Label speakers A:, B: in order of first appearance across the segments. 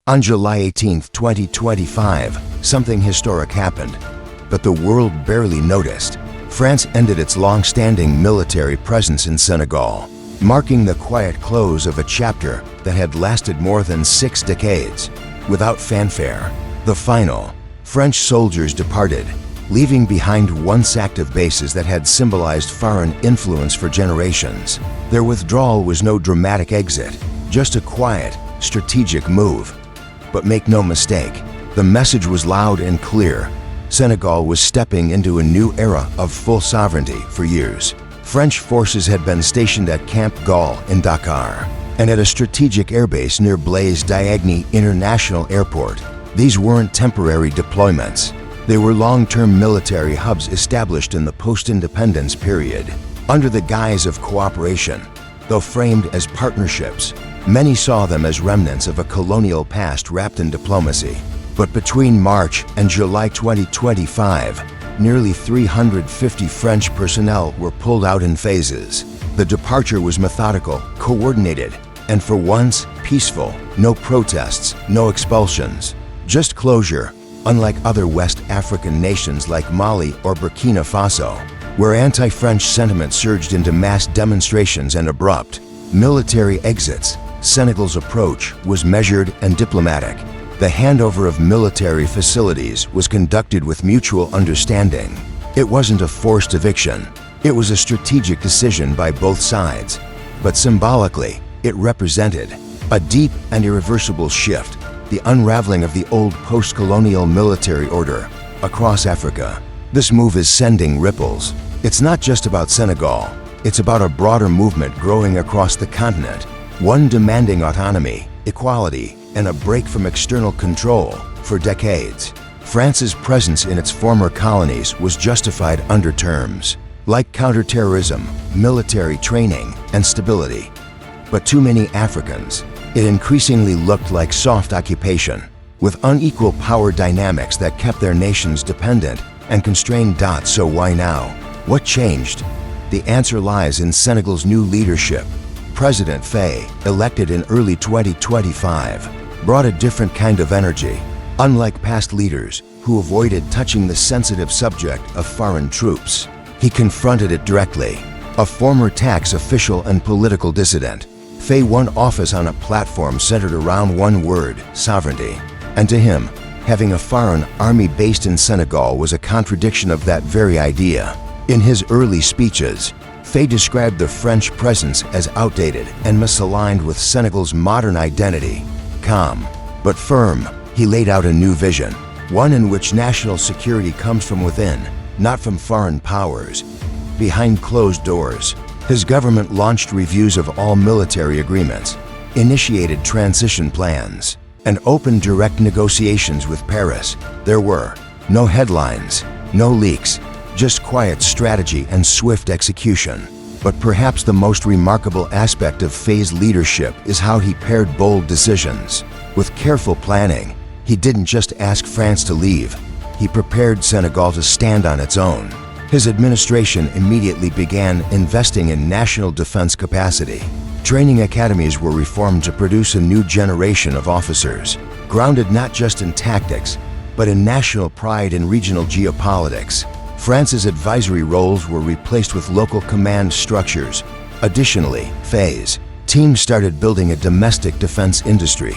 A: On July 18, 2025, something historic happened, but the world barely noticed. France ended its long-standing military presence in Senegal, marking the quiet close of a chapter that had lasted more than 6 decades. Without fanfare, the final French soldiers departed, leaving behind once active bases that had symbolized foreign influence for generations. Their withdrawal was no dramatic exit, just a quiet, strategic move. But make no mistake, the message was loud and clear. Senegal was stepping into a new era of full sovereignty. For years, French forces had been stationed at Camp Gaulle in Dakar and at a strategic airbase near Blaise Diagne International Airport. These weren't temporary deployments. They were long-term military hubs established in the post-independence period, under the guise of cooperation. Though framed as partnerships, many saw them as remnants of a colonial past wrapped in diplomacy. But between March and July 2025, nearly 350 French personnel were pulled out in phases. The departure was methodical, coordinated, and for once, peaceful. No protests, no expulsions, just closure, unlike other West African nations like Mali or Burkina Faso, where anti-French sentiment surged into mass demonstrations and abrupt military exits. Senegal's approach was measured and diplomatic. The handover of military facilities was conducted with mutual understanding. It wasn't a forced eviction. It was a strategic decision by both sides. But symbolically, it represented a deep and irreversible shift, the unraveling of the old post-colonial military order across Africa. This move is sending ripples. It's not just about Senegal. It's about a broader movement growing across the continent, one demanding autonomy, equality, and a break from external control. For decades, France's presence in its former colonies was justified under terms like counterterrorism, military training, and stability. But to many Africans, it increasingly looked like soft occupation, with unequal power dynamics that kept their nations dependent and constrained. So why now? What changed? The answer lies in Senegal's new leadership. President Faye, elected in early 2025, brought a different kind of energy. Unlike past leaders who avoided touching the sensitive subject of foreign troops, he confronted it directly. A former tax official and political dissident, Faye won office on a platform centered around one word: sovereignty. And to him, having a foreign army based in Senegal was a contradiction of that very idea. In his early speeches, Faye described the French presence as outdated and misaligned with Senegal's modern identity. Calm, but firm, he laid out a new vision, one in which national security comes from within, not from foreign powers. Behind closed doors, his government launched reviews of all military agreements, initiated transition plans, and opened direct negotiations with Paris. There were no headlines, no leaks, just quiet strategy and swift execution. But perhaps the most remarkable aspect of Faye's leadership is how he paired bold decisions with careful planning. He didn't just ask France to leave, he prepared Senegal to stand on its own. His administration immediately began investing in national defense capacity. Training academies were reformed to produce a new generation of officers, grounded not just in tactics, but in national pride and regional geopolitics. France's advisory roles were replaced with local command structures. Additionally, Faye's team started building a domestic defense industry.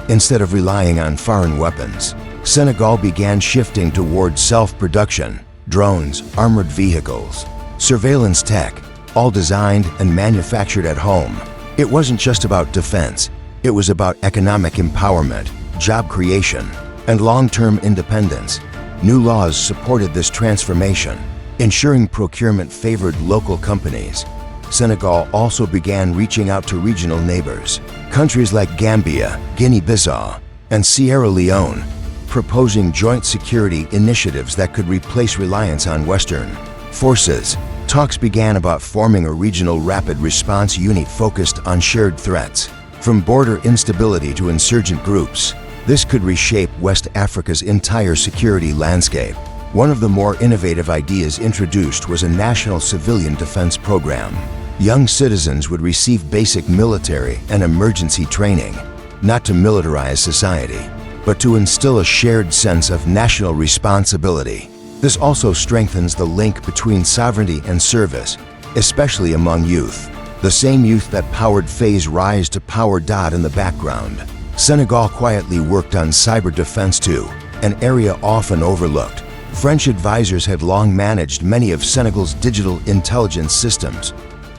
A: Instead of relying on foreign weapons, Senegal began shifting toward self-production: drones, armored vehicles, surveillance tech, all designed and manufactured at home. It wasn't just about defense, it was about economic empowerment, job creation, and long-term independence. New laws supported this transformation, ensuring procurement favored local companies. Senegal also began reaching out to regional neighbors, countries like Gambia, Guinea-Bissau, and Sierra Leone, proposing joint security initiatives that could replace reliance on Western forces. Talks began about forming a regional rapid response unit focused on shared threats, from border instability to insurgent groups. This could reshape West Africa's entire security landscape. One of the more innovative ideas introduced was a national civilian defense program. Young citizens would receive basic military and emergency training, not to militarize society, but to instill a shared sense of national responsibility. This also strengthens the link between sovereignty and service, especially among youth, the same youth that powered Faye's rise to power. In the background, Senegal quietly worked on cyber defense too, an area often overlooked. French advisors had long managed many of Senegal's digital intelligence systems,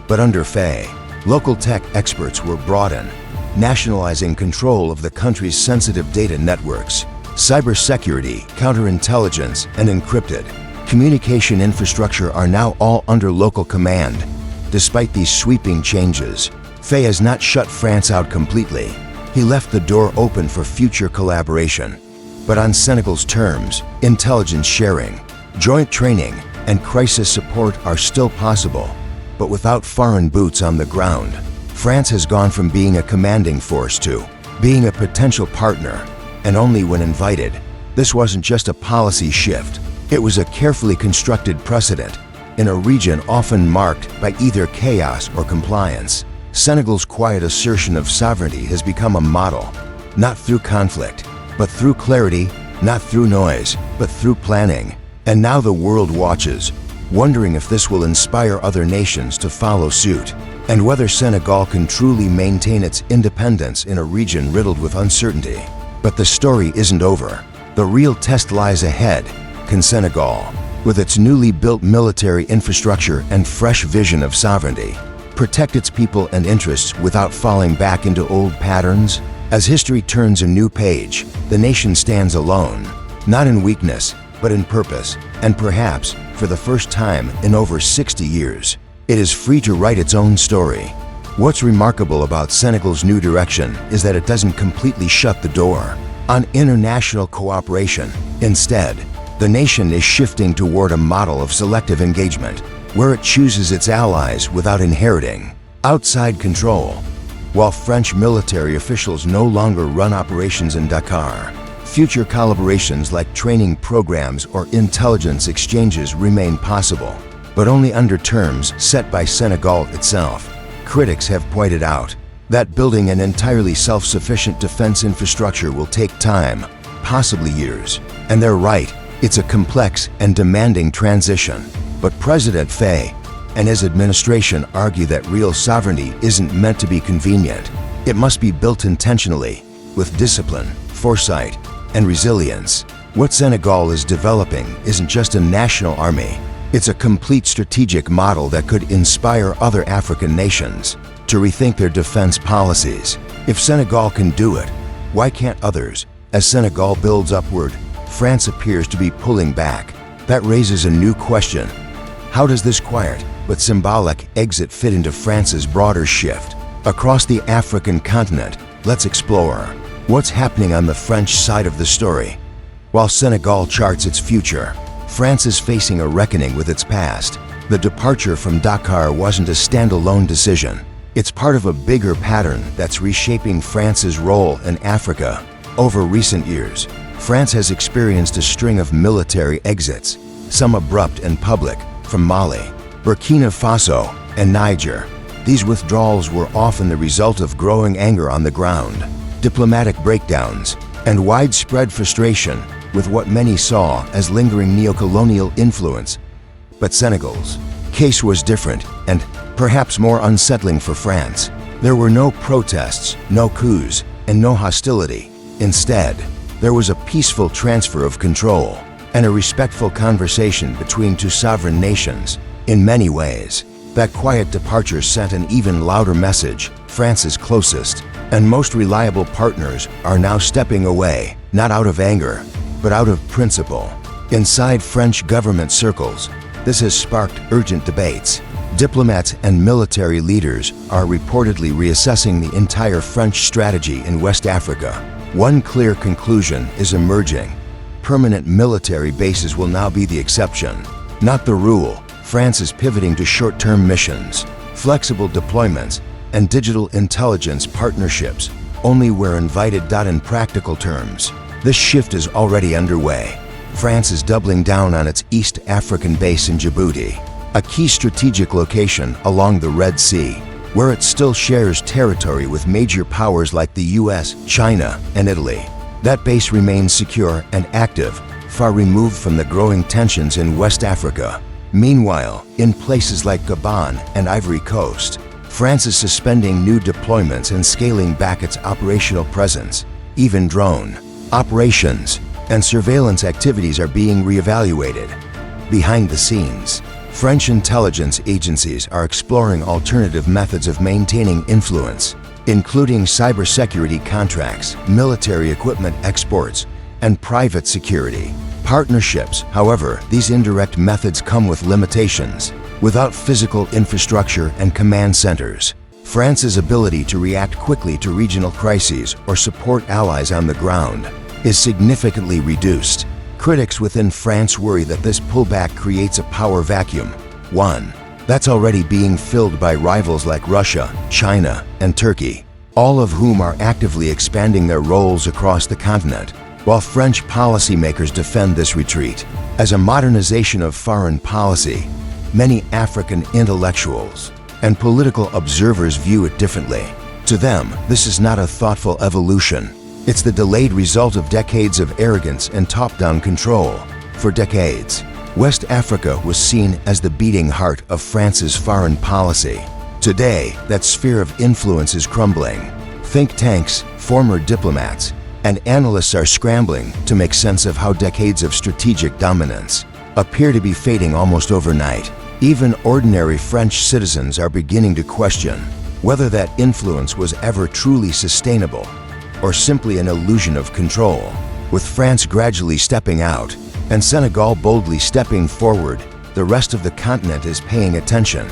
A: but under Faye, local tech experts were brought in, nationalizing control of the country's sensitive data networks, cybersecurity, counterintelligence, and encrypted communication infrastructure are now all under local command. Despite these sweeping changes, Faye has not shut France out completely. He left the door open for future collaboration, but on Senegal's terms. Intelligence sharing, joint training, and crisis support are still possible, but without foreign boots on the ground. France has gone from being a commanding force to being a potential partner, and only when invited. This wasn't just a policy shift, it was a carefully constructed precedent in a region often marked by either chaos or compliance. Senegal's quiet assertion of sovereignty has become a model, not through conflict, but through clarity, not through noise, but through planning. And now the world watches, wondering if this will inspire other nations to follow suit, and whether Senegal can truly maintain its independence in a region riddled with uncertainty. But the story isn't over. The real test lies ahead. Can Senegal, with its newly built military infrastructure and fresh vision of sovereignty, protect its people and interests without falling back into old patterns? As history turns a new page, the nation stands alone, not in weakness, but in purpose, and perhaps, for the first time in over 60 years, it is free to write its own story. What's remarkable about Senegal's new direction is that it doesn't completely shut the door on international cooperation. Instead, the nation is shifting toward a model of selective engagement, where it chooses its allies without inheriting outside control. While French military officials no longer run operations in Dakar, future collaborations like training programs or intelligence exchanges remain possible, but only under terms set by Senegal itself. Critics have pointed out that building an entirely self-sufficient defense infrastructure will take time, possibly years. And they're right, it's a complex and demanding transition. But President Faye and his administration argue that real sovereignty isn't meant to be convenient. It must be built intentionally, with discipline, foresight, and resilience. What Senegal is developing isn't just a national army. It's a complete strategic model that could inspire other African nations to rethink their defense policies. If Senegal can do it, why can't others? As Senegal builds upward, France appears to be pulling back. That raises a new question. How does this quiet but symbolic exit fit into France's broader shift? Across the African continent, let's explore what's happening on the French side of the story. While Senegal charts its future, France is facing a reckoning with its past. The departure from Dakar wasn't a standalone decision. It's part of a bigger pattern that's reshaping France's role in Africa. Over recent years, France has experienced a string of military exits, some abrupt and public, from Mali, Burkina Faso, and Niger. These withdrawals were often the result of growing anger on the ground, diplomatic breakdowns, and widespread frustration with what many saw as lingering neo-colonial influence. But Senegal's case was different and perhaps more unsettling for France. There were no protests, no coups, and no hostility. Instead, there was a peaceful transfer of control and a respectful conversation between two sovereign nations. In many ways, that quiet departure sent an even louder message. France's closest and most reliable partners are now stepping away, not out of anger, but out of principle. Inside French government circles, this has sparked urgent debates. Diplomats and military leaders are reportedly reassessing the entire French strategy in West Africa. One clear conclusion is emerging. Permanent military bases will now be the exception, not the rule. France is pivoting to short-term missions, flexible deployments, and digital intelligence partnerships, only where invited. In practical terms, this shift is already underway. France is doubling down on its East African base in Djibouti, a key strategic location along the Red Sea. where it still shares territory with major powers like the US, China, and Italy. That base remains secure and active, far removed from the growing tensions in West Africa. Meanwhile, in places like Gabon and Ivory Coast, France is suspending new deployments and scaling back its operational presence. Even drone operations and surveillance activities are being reevaluated. Behind the scenes, French intelligence agencies are exploring alternative methods of maintaining influence, including cybersecurity contracts, military equipment exports, and private security partnerships. However, these indirect methods come with limitations. Without physical infrastructure and command centers, France's ability to react quickly to regional crises or support allies on the ground is significantly reduced. Critics within France worry that this pullback creates a power vacuum, one that's already being filled by rivals like Russia, China, and Turkey, all of whom are actively expanding their roles across the continent, while French policymakers defend this retreat as a modernization of foreign policy. Many African intellectuals and political observers view it differently. To them, this is not a thoughtful evolution. It's the delayed result of decades of arrogance and top-down control. For decades, West Africa was seen as the beating heart of France's foreign policy. Today, that sphere of influence is crumbling. Think tanks, former diplomats, and analysts are scrambling to make sense of how decades of strategic dominance appear to be fading almost overnight. Even ordinary French citizens are beginning to question whether that influence was ever truly sustainable or simply an illusion of control. With France gradually stepping out and Senegal boldly stepping forward, the rest of the continent is paying attention.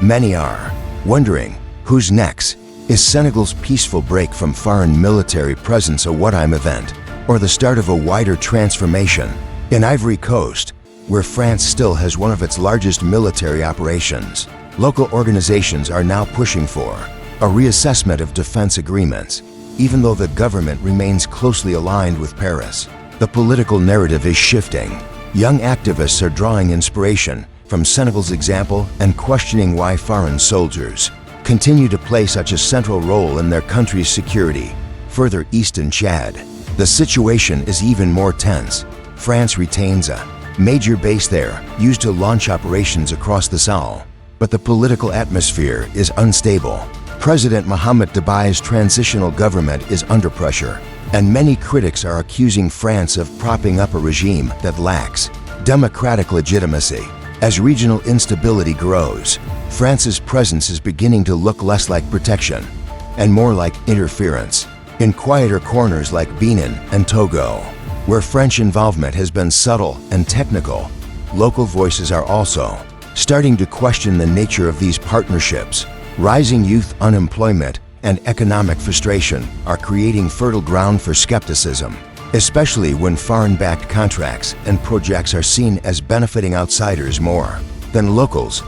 A: Many are wondering, who's next? Is Senegal's peaceful break from foreign military presence a one-time event, or the start of a wider transformation? In Ivory Coast, where France still has one of its largest military operations, local organizations are now pushing for a reassessment of defense agreements. Even though the government remains closely aligned with Paris, the political narrative is shifting. Young activists are drawing inspiration from Senegal's example and questioning why foreign soldiers continue to play such a central role in their country's security. Further east in Chad, the situation is even more tense. France retains a major base there, used to launch operations across the Sahel, but the political atmosphere is unstable. President Mohamed Debai's transitional government is under pressure, and many critics are accusing France of propping up a regime that lacks democratic legitimacy. As regional instability grows, France's presence is beginning to look less like protection and more like interference. In quieter corners like Benin and Togo, where French involvement has been subtle and technical, local voices are also starting to question the nature of these partnerships. Rising youth unemployment and economic frustration are creating fertile ground for skepticism, especially when foreign-backed contracts and projects are seen as benefiting outsiders more than locals.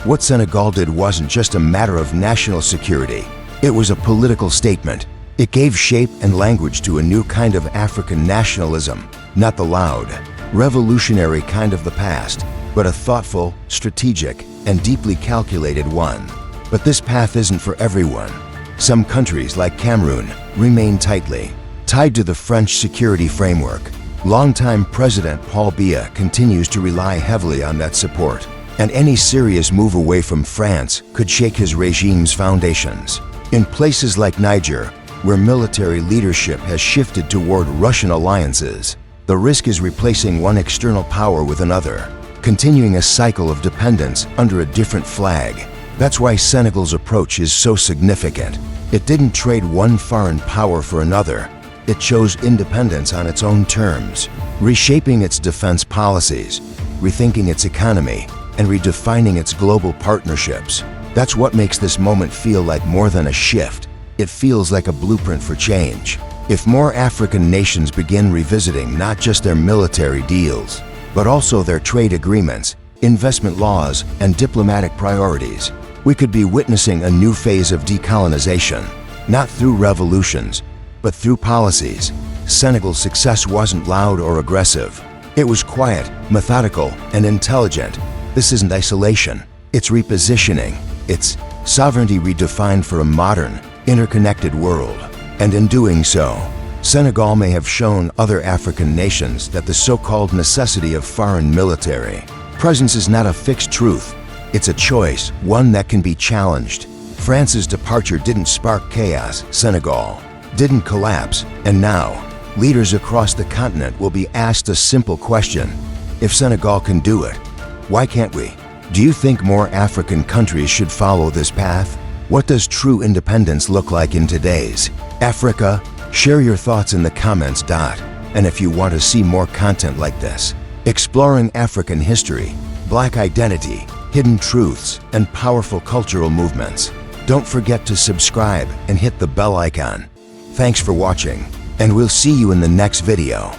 A: What Senegal did wasn't just a matter of national security, it was a political statement. It gave shape and language to a new kind of African nationalism, not the loud, revolutionary kind of the past, but a thoughtful, strategic, and deeply calculated one. But this path isn't for everyone. Some countries, like Cameroon, remain tightly tied to the French security framework. Longtime President Paul Biya continues to rely heavily on that support, and any serious move away from France could shake his regime's foundations. In places like Niger, where military leadership has shifted toward Russian alliances, the risk is replacing one external power with another, continuing a cycle of dependence under a different flag. That's why Senegal's approach is so significant. It didn't trade one foreign power for another. It chose independence on its own terms, reshaping its defense policies, rethinking its economy, and redefining its global partnerships. That's what makes this moment feel like more than a shift. It feels like a blueprint for change. If more African nations begin revisiting not just their military deals, but also their trade agreements, investment laws, and diplomatic priorities, we could be witnessing a new phase of decolonization, not through revolutions, but through policies. Senegal's success wasn't loud or aggressive. It was quiet, methodical, and intelligent. This isn't isolation. It's repositioning. It's sovereignty redefined for a modern, interconnected world. And in doing so, Senegal may have shown other African nations that the so-called necessity of foreign military presence is not a fixed truth. It's a choice, one that can be challenged. France's departure didn't spark chaos. Senegal didn't collapse. And now, leaders across the continent will be asked a simple question. If Senegal can do it, why can't we? Do you think more African countries should follow this path? What does true independence look like in today's Africa? Share your thoughts in the comments. And if you want to see more content like this, exploring African history, Black identity, hidden truths, and powerful cultural movements, don't forget to subscribe and hit the bell icon. Thanks for watching, and we'll see you in the next video.